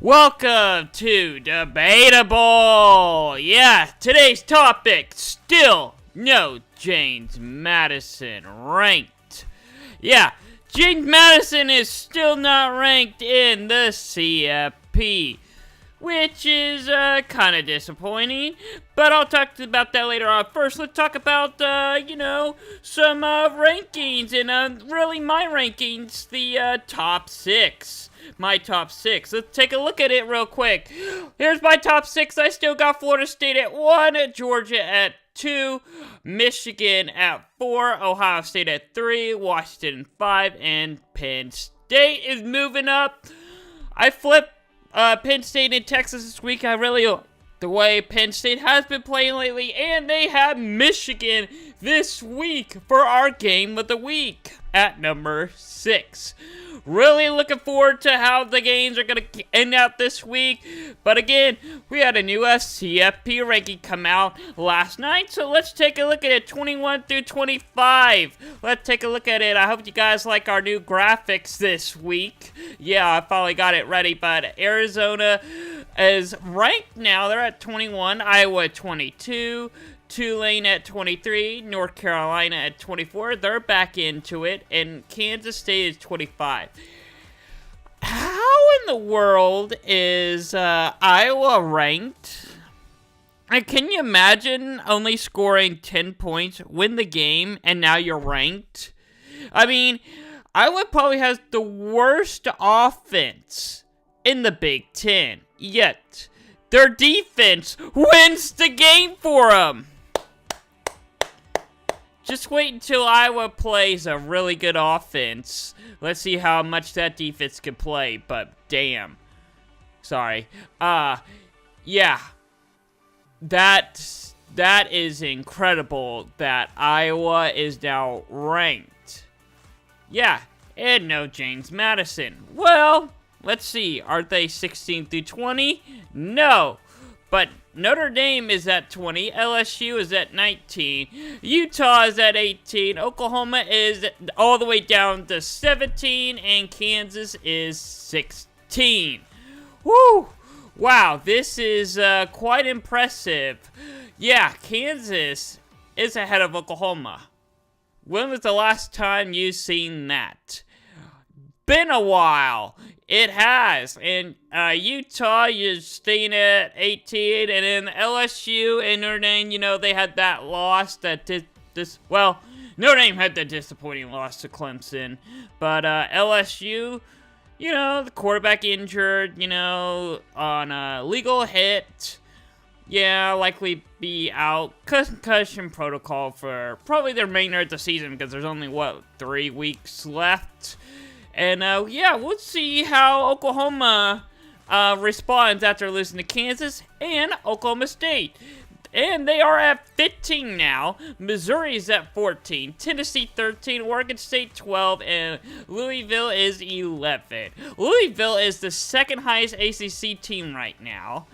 Welcome to DebataBOWL! Yeah, today's topic, still no James Madison ranked. Yeah, James Madison is still not ranked in the CFP, which is kind of disappointing, but I'll talk about that later on. First, let's talk about, some rankings, and really my rankings, the top 6. My top 6. Let's take a look at it real quick. Here's my top 6. I still got Florida State at 1, Georgia at 2, Michigan at 4, Ohio State at 3, Washington 5, and Penn State is moving up. I flipped Penn State and Texas this week. I really the way Penn State has been playing lately, and they have Michigan this week for our game of the week at number 6. Really looking forward to how the games are going to end out this week. But again, we had a new CFP ranking come out last night. So let's take a look at it, 21 through 25. Let's take a look at it. I hope you guys like our new graphics this week. Yeah, I finally got it ready. But Arizona is ranked now. They're at 21. Iowa at 22. Tulane at 23, North Carolina at 24, they're back into it, and Kansas State is 25. How in the world is Iowa ranked? And can you imagine only scoring 10 points, win the game, and now you're ranked? I mean, Iowa probably has the worst offense in the Big Ten, yet their defense wins the game for them. Just wait until Iowa plays a really good offense. Let's see how much that defense can play, but damn. Sorry. Yeah. That is incredible that Iowa is now ranked. Yeah, and no James Madison. Well, let's see. Are they 16 through 20? No. But Notre Dame is at 20, LSU is at 19, Utah is at 18, Oklahoma is all the way down to 17, and Kansas is 16. Woo! Wow, this is quite impressive. Yeah, Kansas is ahead of Oklahoma. When was the last time you've seen that? Been a while. It has. And Utah, you're staying at 18. And then LSU and Notre Dame, they had that loss that Notre Dame had the disappointing loss to Clemson. But LSU, the quarterback injured, on a legal hit. Yeah, likely be out. Concussion protocol for probably the remainder of the season because there's only, 3 weeks left. And, we'll see how Oklahoma responds after losing to Kansas and Oklahoma State. And they are at 15 now. Missouri's at 14. Tennessee 13. Oregon State 12. And Louisville is 11. Louisville is the second highest ACC team right now.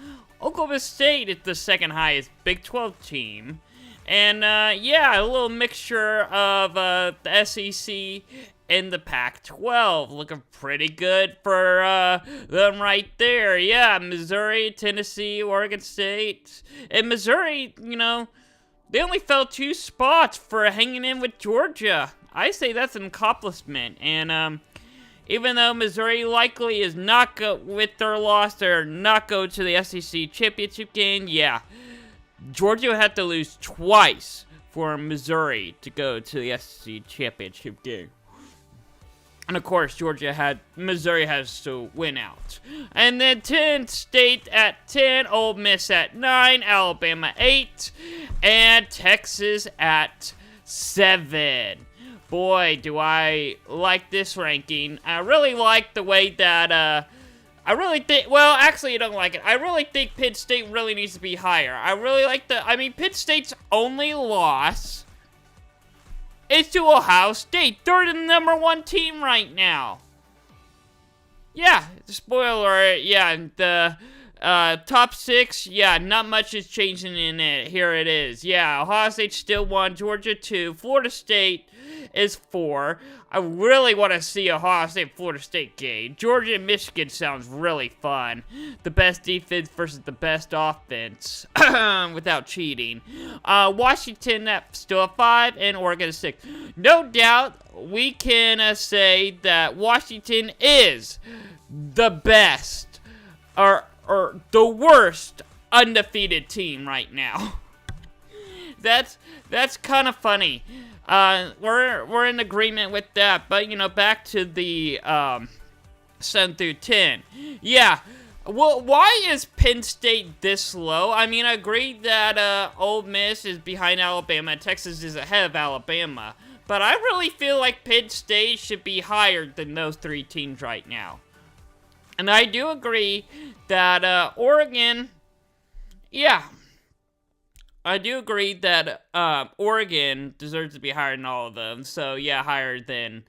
Oklahoma State is the second highest Big 12 team. And, a little mixture of the SEC in the Pac-12. Looking pretty good for them right there. Yeah, Missouri, Tennessee, Oregon State. And Missouri, they only fell 2 spots for hanging in with Georgia. I say that's an accomplishment. And even though Missouri likely is not with their loss, they're not go to the SEC championship game, yeah. Georgia would have to lose twice for Missouri to go to the SEC championship game. And of course, Missouri has to win out. And then Penn State at 10, Ole Miss at 9, Alabama 8, and Texas at 7. Boy, do I like this ranking. I really like the way that, actually I don't like it. I really think Penn State really needs to be higher. I really like Penn State's only loss is to Ohio State. They're the number 1 team right now. Yeah, spoiler, yeah, the Top 6, yeah, not much is changing in it. Here it is. Yeah, Ohio State still 1, Georgia 2, Florida State is 4. I really want to see Ohio State Florida State game. Georgia and Michigan sounds really fun. The best defense versus the best offense without cheating. Washington still at 5 and Oregon at 6. No doubt we can say that Washington is the best or the worst undefeated team right now. That's kind of funny. We're in agreement with that, but you know, back to the 7 through 10. Yeah. Well, why is Penn State this low? I mean, I agree that Ole Miss is behind Alabama and Texas is ahead of Alabama, but I really feel like Penn State should be higher than those 3 teams right now. And I do agree that Oregon, yeah, I do agree that Oregon deserves to be higher than all of them. So, yeah, higher than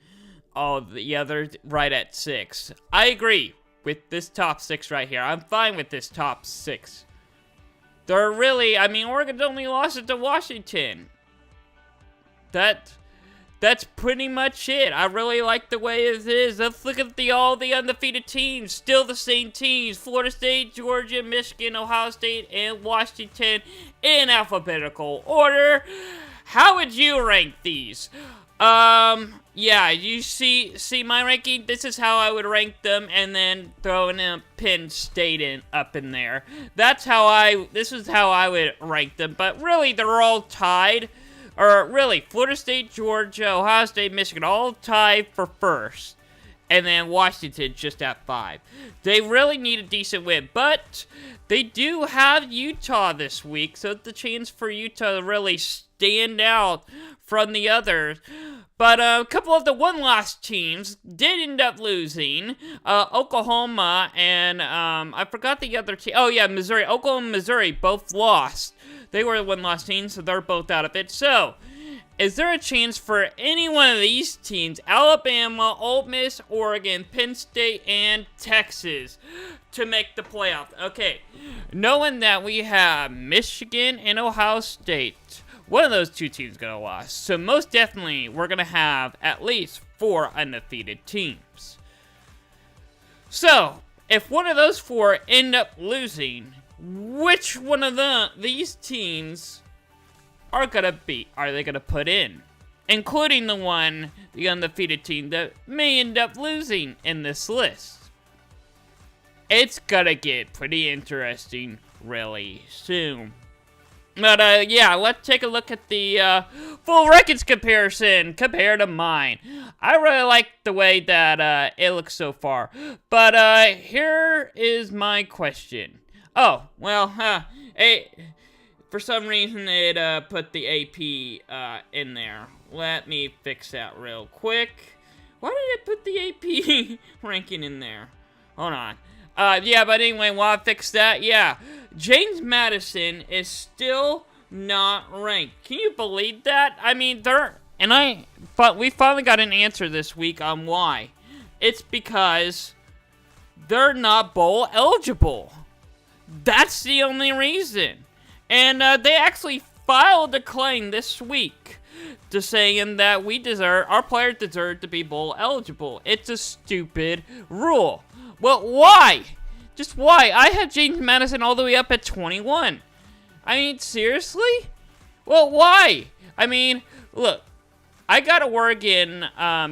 all of the others, right at 6. I agree with this top 6 right here. I'm fine with this top 6. They're really, I mean, Oregon's only lost it to Washington. That's pretty much it. I really like the way it is. Let's look at all the undefeated teams. Still the same teams. Florida State, Georgia, Michigan, Ohio State, and Washington in alphabetical order. How would you rank these? Yeah, you see my ranking? This is how I would rank them, and then throwing in Penn State up in there. This is how I would rank them, but really they're all tied. Or really, Florida State, Georgia, Ohio State, Michigan, all tied for first. And then Washington just at 5. They really need a decent win. But they do have Utah this week. So it's a chance for Utah to really stand out from the others. But a couple of the one-loss teams did end up losing. Oklahoma and I forgot the other team. Oh, yeah, Missouri. Oklahoma and Missouri both lost. They were the one-loss team, so they're both out of it. So, is there a chance for any one of these teams, Alabama, Ole Miss, Oregon, Penn State, and Texas, to make the playoffs? Okay, knowing that we have Michigan and Ohio State, one of those 2 teams is going to lose. So, most definitely, we're going to have at least 4 undefeated teams. So, if one of those 4 end up losing, which one of these teams are they gonna put in? Including the undefeated team that may end up losing in this list. It's gonna get pretty interesting really soon. But, yeah, let's take a look at the full records comparison compared to mine. I really like the way that it looks so far. But, here is my question. Oh, well, for some reason it put the AP in there. Let me fix that real quick. Why did it put the AP ranking in there? Hold on. Yeah, but anyway, while I fix that, yeah, James Madison is still not ranked. Can you believe that? I mean, we finally got an answer this week on why. It's because they're not bowl eligible. That's the only reason. And they actually filed a claim this week to saying that our players deserve to be bowl eligible. It's a stupid rule. Well, why? Just why? I have James Madison all the way up at 21. I mean, seriously? Well, why? I mean, look, I got Oregon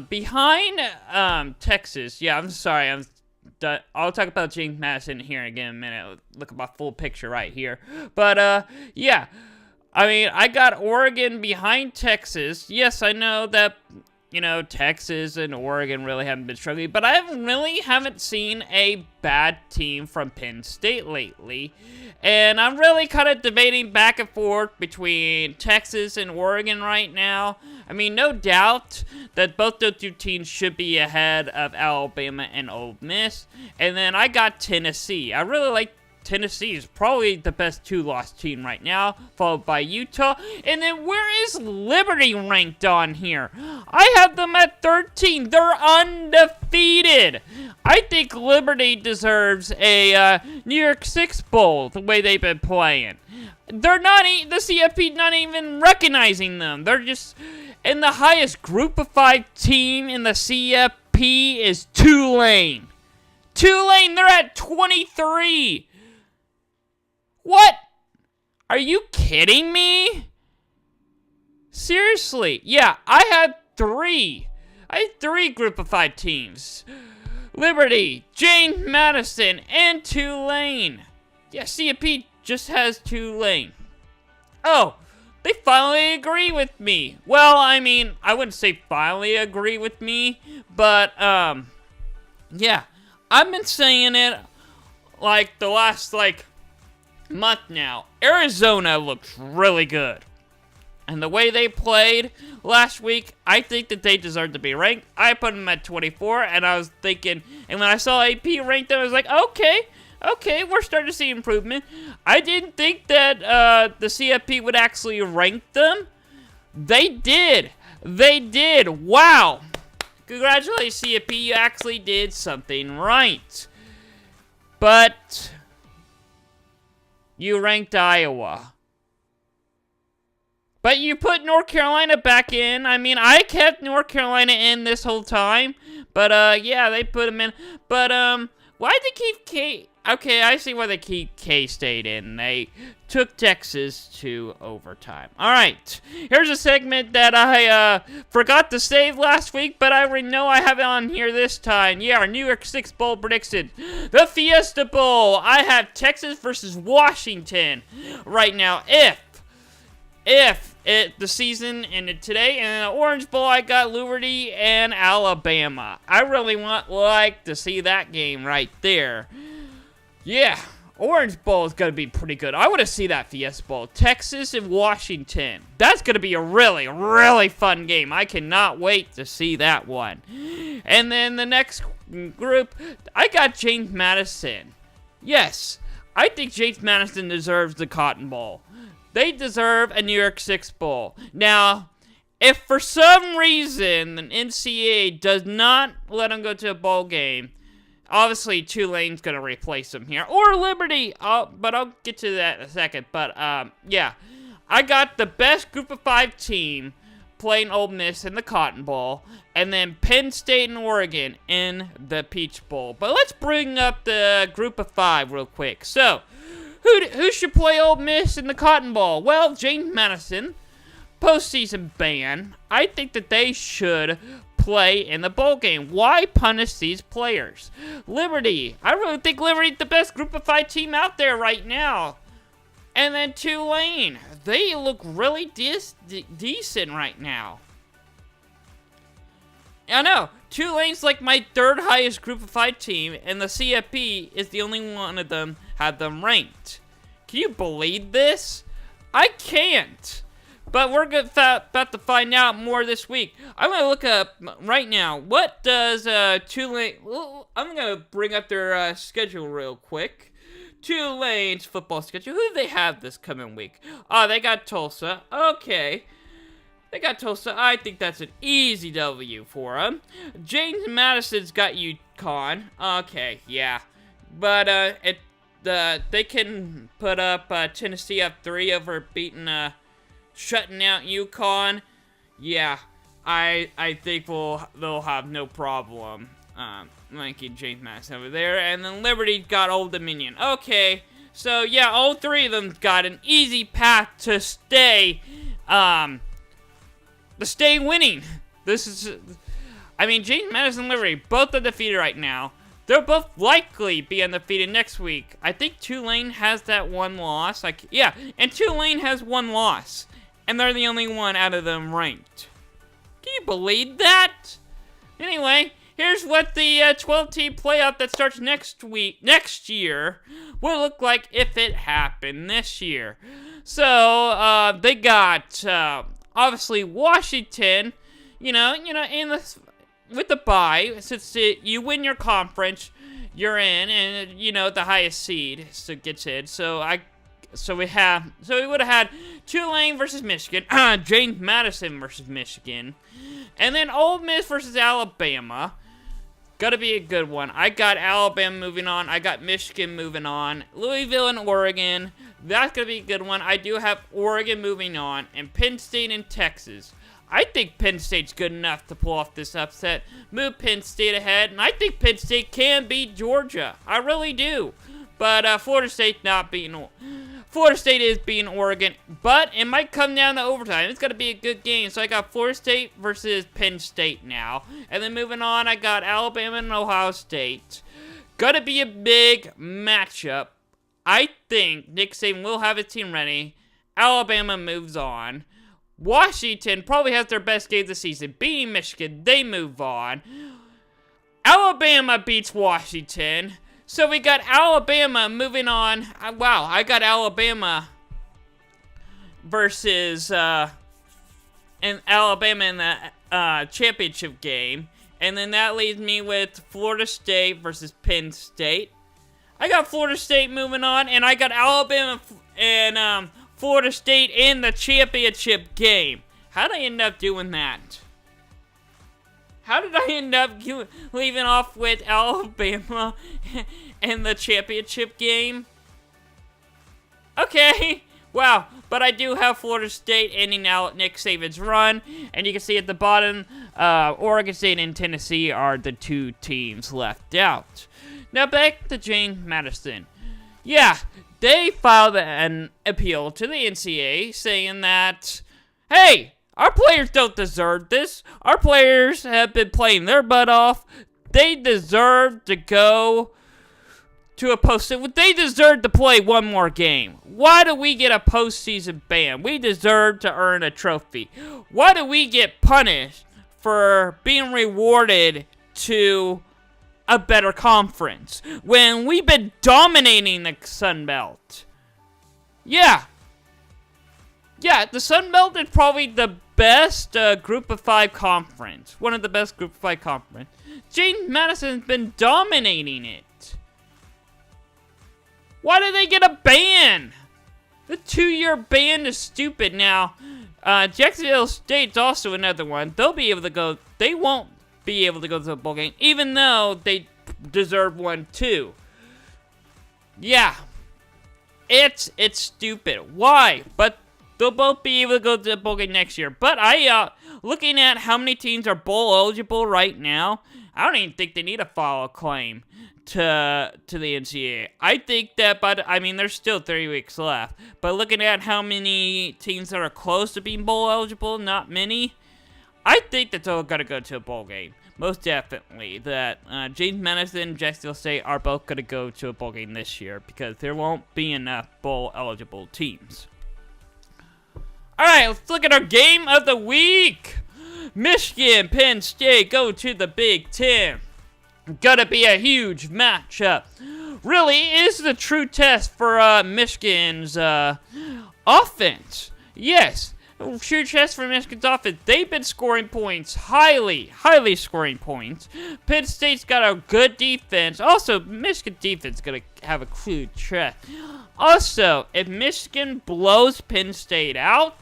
behind Texas. Yeah, I'm sorry, I'll talk about James Madison here again in a minute. Look at my full picture right here. But, yeah. I mean, I got Oregon behind Texas. Yes, I know that, Texas and Oregon really haven't been struggling. But I really haven't seen a bad team from Penn State lately. And I'm really kind of debating back and forth between Texas and Oregon right now. I mean, no doubt that both those 2 teams should be ahead of Alabama and Ole Miss. And then I got Tennessee. I really like Tennessee is probably the best 2-loss team right now, followed by Utah. And then where is Liberty ranked on here? I have them at 13. They're undefeated. I think Liberty deserves a New York Six Bowl the way they've been playing. They're not, the CFP not even recognizing them. They're just, and the highest Group of 5 team in the CFP is Tulane. Tulane, they're at 23. What? Are you kidding me? Seriously. Yeah, I had 3. I had 3 Group of 5 teams. Liberty, James Madison, and Tulane. Yeah, CFP just has Tulane. Oh, they finally agree with me. Well, I mean, I wouldn't say finally agree with me, but, yeah. I've been saying it, like, the last, like, month now. Arizona looks really good. And the way they played last week, I think that they deserve to be ranked. I put them at 24, and I was thinking, and when I saw AP ranked them, I was like, okay, we're starting to see improvement. I didn't think that the CFP would actually rank them. They did. They did. Wow. Congratulations, CFP, you actually did something right. But you ranked Iowa. But you put North Carolina back in. I mean, I kept North Carolina in this whole time. But, yeah, they put them in. But, why'd they keep K? Okay, I see why they keep K-State in. They took Texas to overtime. All right, here's a segment that I forgot to save last week, but I already know I have it on here this time. Yeah, our New York Six Bowl prediction. The Fiesta Bowl. I have Texas versus Washington right now. If the season ended today, and in the Orange Bowl, I got Liberty and Alabama. I really like to see that game right there. Yeah, Orange Bowl is going to be pretty good. I want to see that Fiesta Bowl. Texas and Washington. That's going to be a really, really fun game. I cannot wait to see that one. And then the next group, I got James Madison. Yes, I think James Madison deserves the Cotton Bowl. They deserve a New York Six Bowl. Now, if for some reason the NCAA does not let them go to a bowl game, obviously, Tulane's going to replace them here. Or Liberty. But I'll get to that in a second. But, yeah. I got the best Group of 5 team playing Ole Miss in the Cotton Bowl. And then Penn State and Oregon in the Peach Bowl. But let's bring up the Group of 5 real quick. So, who should play Ole Miss in the Cotton Bowl? Well, James Madison. Postseason ban. I think that they should play in the bowl game. Why punish these players? Liberty. I really think Liberty's the best Group of 5 team out there right now. And then Tulane. They look really decent right now. I know. Tulane's like my 3rd highest Group of 5 team, and the CFP is the only one of them had them ranked. Can you believe this? I can't. But we're about to find out more this week. I'm going to look up right now, what does Tulane... I'm going to bring up their schedule real quick. Tulane's football schedule. Who do they have this coming week? Oh, they got Tulsa. Okay. They got Tulsa. I think that's an easy W for them. James Madison's got UConn. Okay, yeah. But they can put up Tennessee up 3 over beating... shutting out UConn, yeah, I think they'll have no problem ranking James Madison over there. And then Liberty got Old Dominion. Okay, so yeah, all 3 of them got an easy path to stay winning. This is, I mean, James Madison and Liberty both undefeated right now. They'll both likely be undefeated next week. I think Tulane has that 1 loss. Yeah, and Tulane has 1 loss. And they're the only one out of them ranked. Can you believe that? Anyway, here's what the 12-team playoff that starts next year, will look like if it happened this year. So, they got, obviously, Washington, with the bye, since you win your conference, you're in, and you know the highest seed so gets in. So we would have had Tulane versus Michigan, James Madison versus Michigan, and then Ole Miss versus Alabama. Gotta be a good one. I got Alabama moving on. I got Michigan moving on. Louisville and Oregon. That's gonna be a good one. I do have Oregon moving on, and Penn State and Texas. I think Penn State's good enough to pull off this upset. Move Penn State ahead, and I think Penn State can beat Georgia. I really do. But Florida State is beating Oregon, but it might come down to overtime. It's going to be a good game. So I got Florida State versus Penn State now. And then moving on, I got Alabama and Ohio State. Going to be a big matchup. I think Nick Saban will have his team ready. Alabama moves on. Washington probably has their best game of the season. Beating Michigan, they move on. Alabama beats Washington. So we got Alabama moving on. Wow, I got Alabama versus Alabama in the championship game. And then that leaves me with Florida State versus Penn State. I got Florida State moving on, and I got Alabama and Florida State in the championship game. How did I end up doing that? How did I end up leaving off with Alabama in the championship game? Okay, wow. But I do have Florida State ending out Nick Saban's run. And you can see at the bottom, Oregon State and Tennessee are the two teams left out. Now back to James Madison. Yeah, they filed an appeal to the NCAA saying that, hey, our players don't deserve this. Our players have been playing their butt off. They deserve to go to a postseason. They deserve to play one more game. Why do we get a postseason ban? We deserve to earn a trophy. Why do we get punished for being rewarded to a better conference when we've been dominating the Sun Belt? Yeah, the Sun Belt is probably the best Group of 5 conference. One of the best Group of 5 conference. James Madison's been dominating it. Why did they get a ban? The 2-year ban is stupid. Now, Jacksonville State's also another one. They'll be able to go. They won't be able to go to the bowl game, even though they deserve one too. Yeah, it's stupid. Why? But they'll both be able to go to the bowl game next year. But looking at how many teams are bowl eligible right now, I don't even think they need to file a claim to the NCAA. I think that, there's still 3 weeks left. But looking at how many teams that are close to being bowl eligible, not many, I think that they're going to go to a bowl game. Most definitely. That James Madison and Jacksonville State are both going to go to a bowl game this year because there won't be enough bowl eligible teams. Alright, let's look at our game of the week. Michigan, Penn State go to the Big Ten. Gonna be a huge matchup. Really is the true test for Michigan's offense. Yes, true test for Michigan's offense. They've been scoring points, highly scoring points. Penn State's got a good defense. Also, Michigan defense gonna have a clue check. Also, if Michigan blows Penn State out,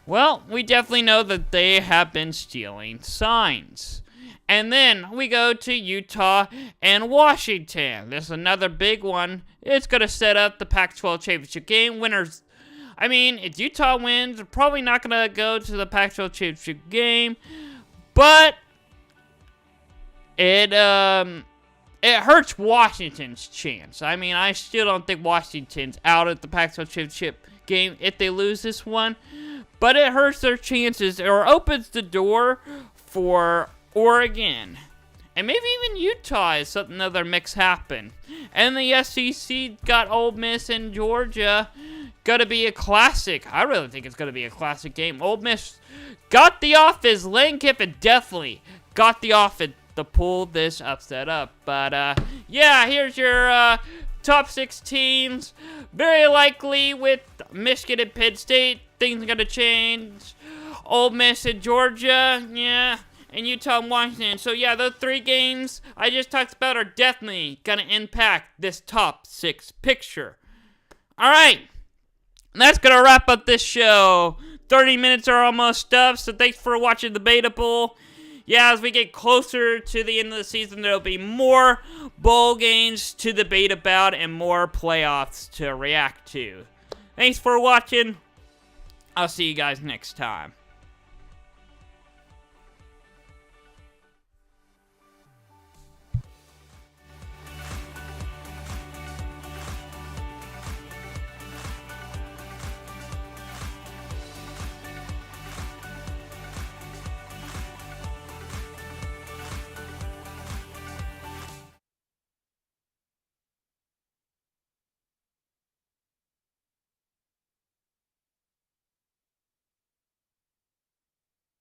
well, we definitely know that they have been stealing signs. And then we go to Utah and Washington. This is another big one. It's going to set up the Pac-12 championship game. Winners, if Utah wins, they're probably not going to go to the Pac-12 championship game. But it hurts Washington's chance. I still don't think Washington's out at the Pac-12 championship game if they lose this one. But it hurts their chances or opens the door for Oregon. And maybe even Utah is something other mix happen. And the SEC got Ole Miss and Georgia. Gonna be a classic. I really think it's gonna be a classic game. Ole Miss got the offense. Lane Kiffin definitely got the offense to pull this upset up. But yeah, here's your top 6 teams. Very likely with Michigan and Penn State, things are gonna change. Ole Miss and Georgia, yeah. and Utah and Washington. So yeah, those 3 games I just talked about are definitely gonna impact this top 6 picture. Alright, that's gonna wrap up this show. 30 minutes are almost up, so thanks for watching the Beta Bowl. Yeah, as we get closer to the end of the season, there'll be more bowl games to debate about and more playoffs to react to. Thanks for watching. I'll see you guys next time.